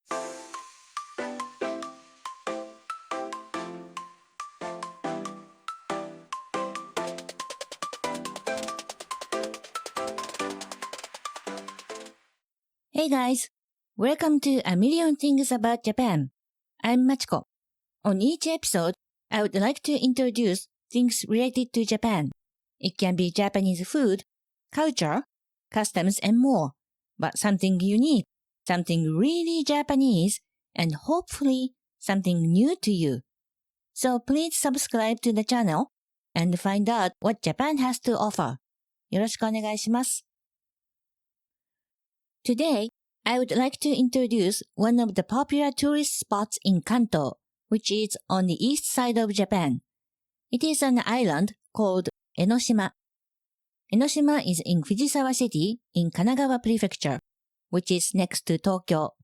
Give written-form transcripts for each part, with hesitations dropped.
Hey guys, welcome to A Million Things About Japan. I'm Machiko. On each episode, I would like to introduce things related to Japan. It can be Japanese food, culture, customs, and more, but something unique, something really Japanese, and hopefully something new to you. So please subscribe to the channel and find out what Japan has to offer. よろしくお願いします。Today, I would like to introduce one of the popular tourist spots in Kanto, which is on the east side of Japan. It is an island called Enoshima. Enoshima is in Fujisawa City in Kanagawa Prefecture, which is next to Tokyo.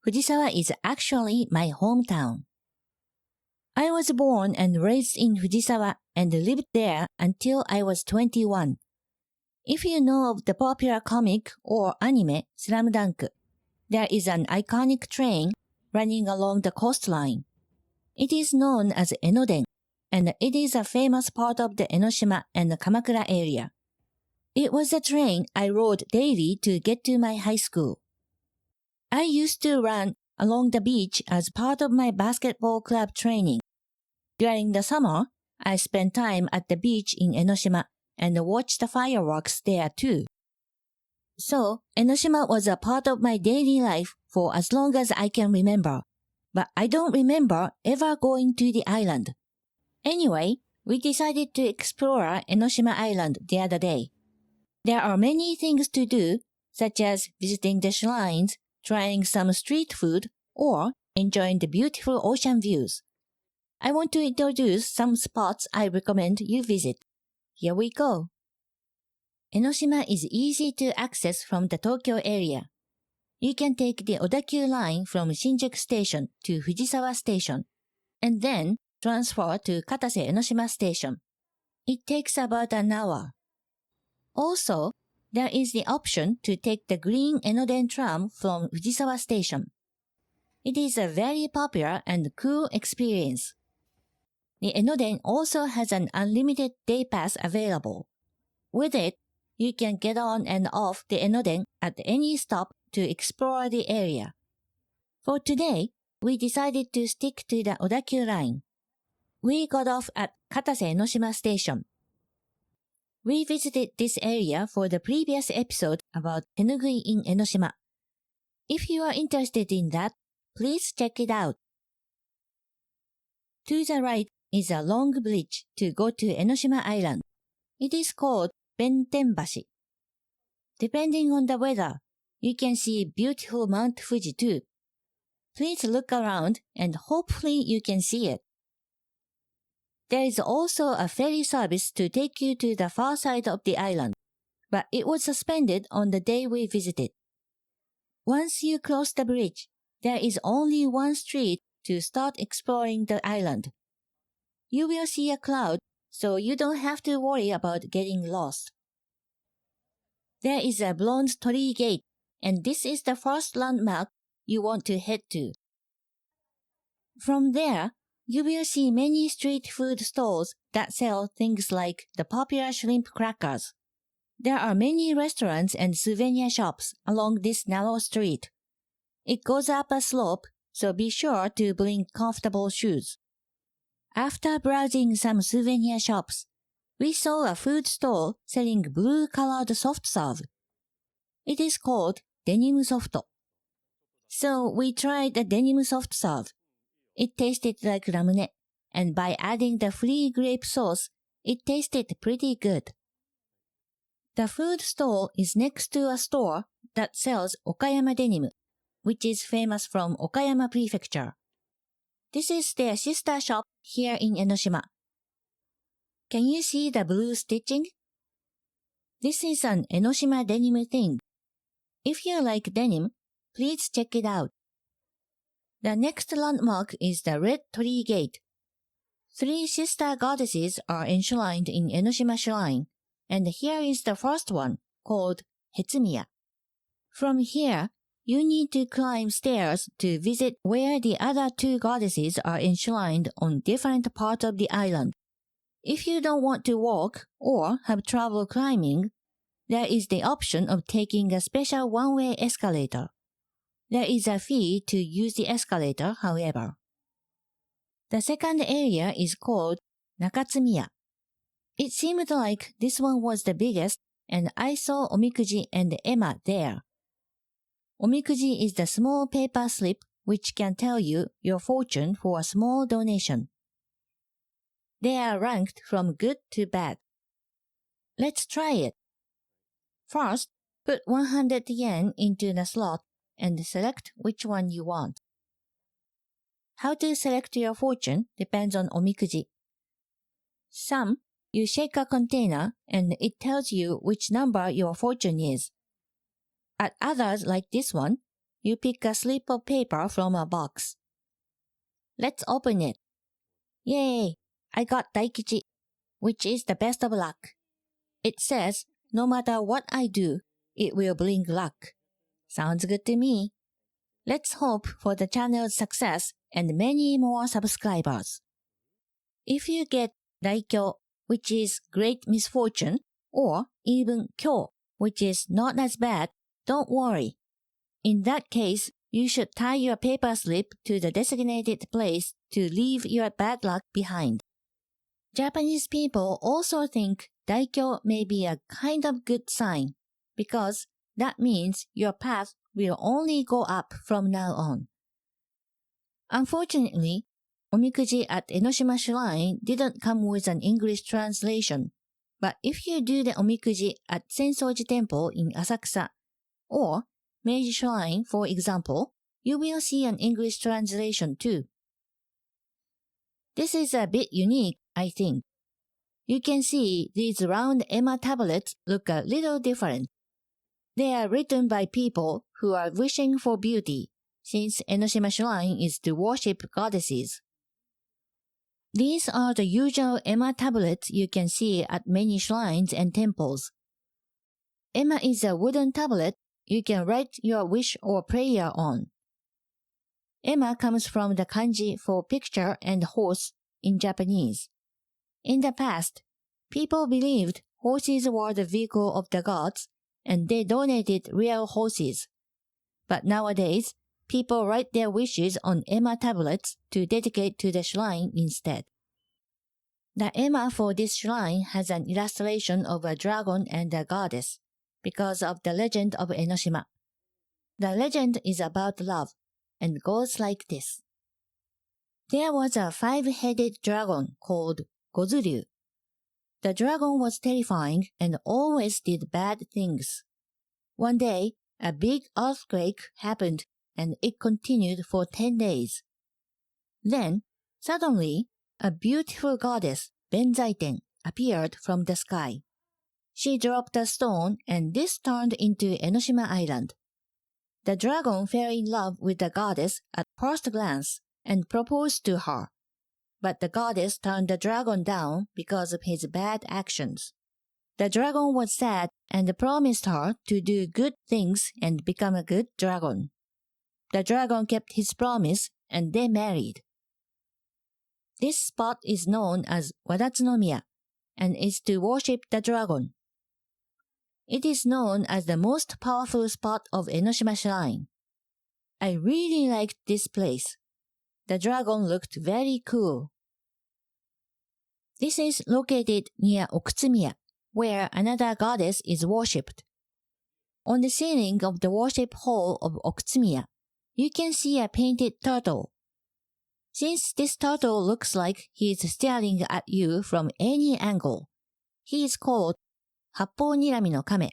Fujisawa is actually my hometown. I was born and raised in Fujisawa and lived there until I was 21. If you know of the popular comic or anime Slam Dunk, there is an iconic train running along the coastline. It is known as Enoden, and it is a famous part of the Enoshima and Kamakura area. It was a train I rode daily to get to my high school. I used to run along the beach as part of my basketball club training. During the summer, I spent time at the beach in Enoshima and watched the fireworks there too. So, Enoshima was a part of my daily life for as long as I can remember, but I don't remember ever going to the island. Anyway, we decided to explore Enoshima Island the other day. There are many things to do, such as visiting the shrines, trying some street food, or enjoying the beautiful ocean views. I want to introduce some spots I recommend you visit. Here we go. Enoshima is easy to access from the Tokyo area. You can take the Odakyu line from Shinjuku Station to Fujisawa Station, and then transfer to Katase Enoshima Station. It takes about an hour. Also, there is the option to take the green Enoden tram from Fujisawa Station. It is a very popular and cool experience. The Enoden also has an unlimited day pass available. With it, you can get on and off the Enoden at any stop to explore the area. For today, we decided to stick to the Odakyu line. We got off at Katase Enoshima Station. We visited this area for the previous episode about Tenugui in Enoshima. If you are interested in that, please check it out. To the right is a long bridge to go to Enoshima Island. It is called Bentenbashi. Depending on the weather, you can see beautiful Mount Fuji too. Please look around and hopefully you can see it. There is also a ferry service to take you to the far side of the island, but it was suspended on the day we visited. Once you cross the bridge, there is only one street to start exploring the island. You will see a cloud, so you don't have to worry about getting lost. There is a bronze torii gate, and this is the first landmark you want to head to. From there, you will see many street food stalls that sell things like the popular shrimp crackers. There are many restaurants and souvenir shops along this narrow street. It goes up a slope, so be sure to bring comfortable shoes. After browsing some souvenir shops, we saw a food stall selling blue-colored soft serve. It is called denim soft. So we tried the denim soft serve. It tasted like ramune, and by adding the free grape sauce, it tasted pretty good. The food stall is next to a store that sells Okayama denim, which is famous from Okayama Prefecture. This is their sister shop here in Enoshima. Can you see the blue stitching? This is an Enoshima denim thing. If you like denim, please check it out. The next landmark is the Red Torii Gate. 3 sister goddesses are enshrined in Enoshima Shrine, and here is the first one, called Hetsumiya. From here, you need to climb stairs to visit where the other two goddesses are enshrined on different parts of the island. If you don't want to walk or have trouble climbing, there is the option of taking a special one-way escalator. There is a fee to use the escalator, however. The second area is called Nakatsumiya. It seemed like this one was the biggest, and I saw omikuji and Emma there. Omikuji is the small paper slip which can tell you your fortune for a small donation. They are ranked from good to bad. Let's try it. First, put 100 yen into the slot and select which one you want. How to select your fortune depends on omikuji. Some, you shake a container and it tells you which number your fortune is. At others like this one, you pick a slip of paper from a box. Let's open it. Yay! I got Daikichi, which is the best of luck. It says, no matter what I do, it will bring luck. Sounds good to me. Let's hope for the channel's success and many more subscribers. If you get Daikyo, which is great misfortune, or even Kyo, which is not as bad, don't worry. In that case, you should tie your paper slip to the designated place to leave your bad luck behind. Japanese people also think Daikyo may be a kind of good sign, because that means your path will only go up from now on. Unfortunately, omikuji at Enoshima Shrine didn't come with an English translation, but if you do the omikuji at Sensoji Temple in Asakusa, or Meiji Shrine, for example, you will see an English translation too. This is a bit unique, I think. You can see these round Emma tablets look a little different. They are written by people who are wishing for beauty, since Enoshima Shrine is to worship goddesses. These are the usual Emma tablets you can see at many shrines and temples. Emma is a wooden tablet you can write your wish or prayer on. Emma comes from the kanji for picture and horse in Japanese. In the past, people believed horses were the vehicle of the gods, and they donated real horses. But nowadays, people write their wishes on Emma tablets to dedicate to the shrine instead. The Emma for this shrine has an illustration of a dragon and a goddess, because of the legend of Enoshima. The legend is about love, and goes like this. There was a 5-headed dragon called Gozuryu. The dragon was terrifying and always did bad things. One day, a big earthquake happened and it continued for 10 days. Then, suddenly, a beautiful goddess, Benzaiten, appeared from the sky. She dropped a stone and this turned into Enoshima Island. The dragon fell in love with the goddess at first glance and proposed to her. But the goddess turned the dragon down because of his bad actions. The dragon was sad and promised her to do good things and become a good dragon. The dragon kept his promise and they married. This spot is known as Wadatsunomiya and is to worship the dragon. It is known as the most powerful spot of Enoshima Shrine. I really liked this place. The dragon looked very cool. This is located near Okutsumiya, where another goddess is worshipped. On the ceiling of the worship hall of Okutsumiya, you can see a painted turtle. Since this turtle looks like he is staring at you from any angle, he is called Happou Nirami no Kame.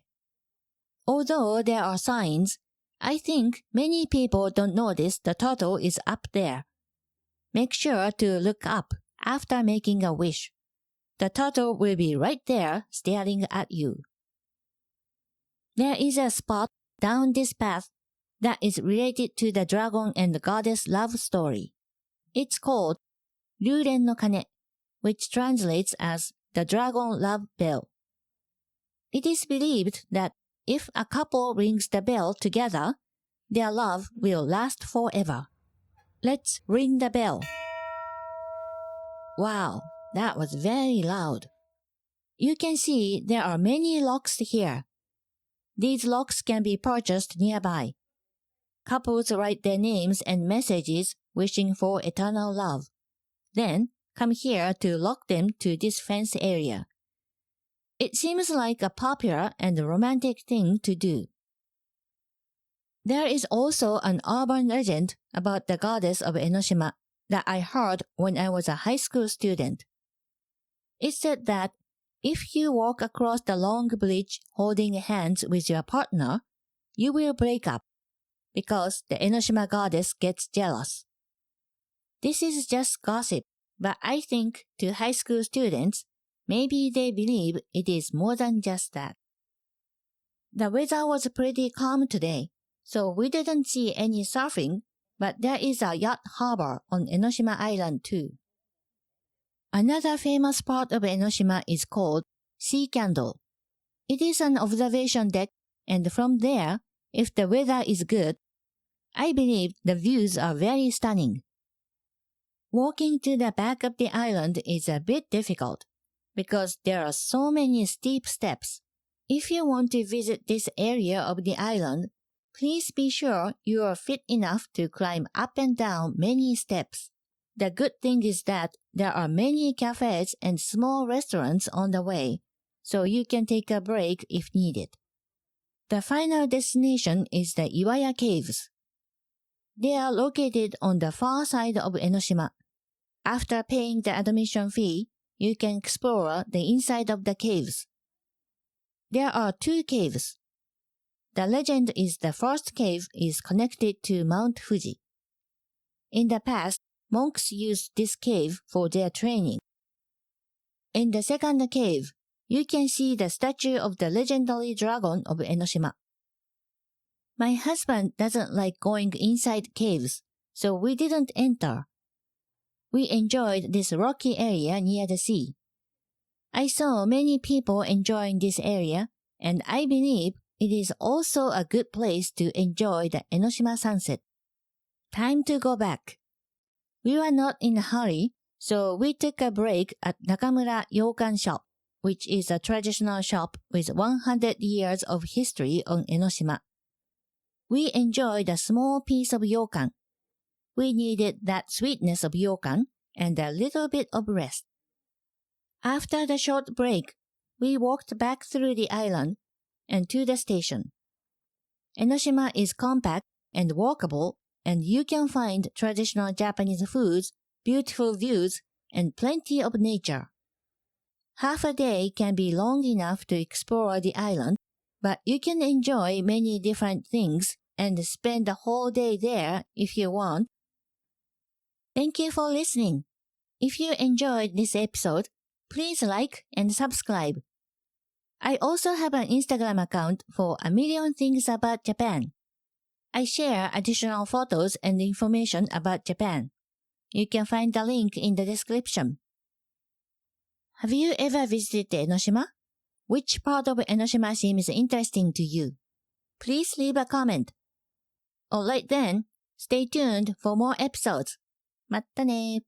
Although there are signs, I think many people don't notice the turtle is up there. Make sure to look up after making a wish. The turtle will be right there staring at you. There is a spot down this path that is related to the dragon and the goddess love story. It's called Ryuren no Kane, which translates as the dragon love bell. It is believed that if a couple rings the bell together, their love will last forever. Let's ring the bell. Wow, that was very loud. You can see there are many locks here. These locks can be purchased nearby. Couples write their names and messages wishing for eternal love. Then come here to lock them to this fence area. It seems like a popular and romantic thing to do. There is also an urban legend about the goddess of Enoshima that I heard when I was a high school student. It said that if you walk across the long bridge holding hands with your partner, you will break up because the Enoshima goddess gets jealous. This is just gossip, but I think to high school students, maybe they believe it is more than just that. The weather was pretty calm today, so we didn't see any surfing, but there is a yacht harbor on Enoshima Island too. Another famous part of Enoshima is called Sea Candle. It is an observation deck, and from there, if the weather is good, I believe the views are very stunning. Walking to the back of the island is a bit difficult because there are so many steep steps. If you want to visit this area of the island, please be sure you are fit enough to climb up and down many steps. The good thing is that there are many cafes and small restaurants on the way, so you can take a break if needed. The final destination is the Iwaya Caves. They are located on the far side of Enoshima. After paying the admission fee, you can explore the inside of the caves. There are 2 caves. The legend is the first cave is connected to Mount Fuji. In the past, monks used this cave for their training. In the second cave, you can see the statue of the legendary dragon of Enoshima. My husband doesn't like going inside caves, so we didn't enter. We enjoyed this rocky area near the sea. I saw many people enjoying this area, and I believe it is also a good place to enjoy the Enoshima sunset. Time to go back. We were not in a hurry, so we took a break at Nakamura Ryokan Shop, which is a traditional shop with 100 years of history on Enoshima. We enjoyed a small piece of ryokan. We needed that sweetness of ryokan and a little bit of rest. After the short break, we walked back through the island and to the station. Enoshima is compact and walkable, and you can find traditional Japanese foods, beautiful views, and plenty of nature. Half a day can be long enough to explore the island, but you can enjoy many different things and spend the whole day there if you want. Thank you for listening. If you enjoyed this episode, please like and subscribe. I also have an Instagram account for A Million Things About Japan. I share additional photos and information about Japan. You can find the link in the description. Have you ever visited Enoshima? Which part of Enoshima seems interesting to you? Please leave a comment. Alright then, stay tuned for more episodes. まったね。